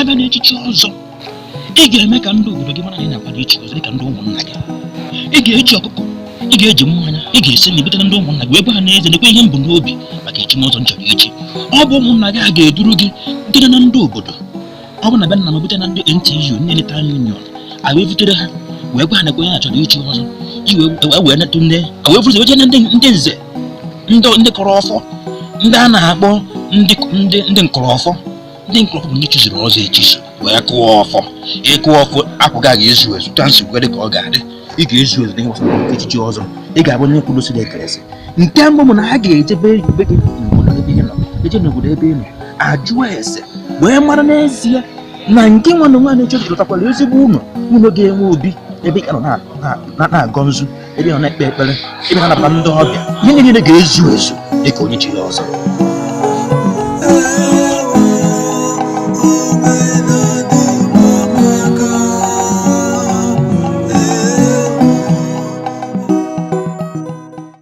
abịa n'echichi ọzọ ị ga-eme ka ndị obodo gị mara na ị na-akwado ichi ọzọ dịka ndị ụmụnna gị. Ị ga-eji ọkụkọ, ị ga-eji mmanya, ị ga-esi na ebutere ndị ụmụnna gị wee gwa ha n'eze nekwa ihe mbụ n'obi maka echi m ọzọ m chọrọ ichi. Ọ bụ ụmụnna gị a ga-eduru gị dịrị na ndị obodo. Ọ bụ na be nna m ebute na ndị NTU ndị Town Union a wee butere ha wee gwa ha nekwa onye na-achọrọ ichi ọzọ wee netụ wee vụrụ weje ndị nze ndị kọrọ ọfọ ndị a na-akpọ ndị nkọrọfọ. Ndị nkọrọfọ bụ ndị chiziri ọzọ echizi wee kụọ ọfọ. Ịkụọ ọfọ akwụghị a ga-ezu ezu tansị gwere ka ọ ga-adị. Ị ga-ezu ezu n'ihe gbasara echichi ọzọ. Ị ga-abụ onye kwurụsiri ekeresi. Nke mbụ bụ na ha ga-ejebe ebe gị n'obodo ebe ị nọ, eje n'obodo ebe ị nọ ajụọ ese wee mara n'ezie na nke nwanne nwaanyị chọpụtakwara ezigbo ụlọ ga-enwe obi ebe ị ka nọ na-agọ nzu, ebe ị nọ na-ekpe ekpere, ebe ha nabata ndị ọbịa. Ihe niile ga-ezu ezu dịka onye chiri ọzọ.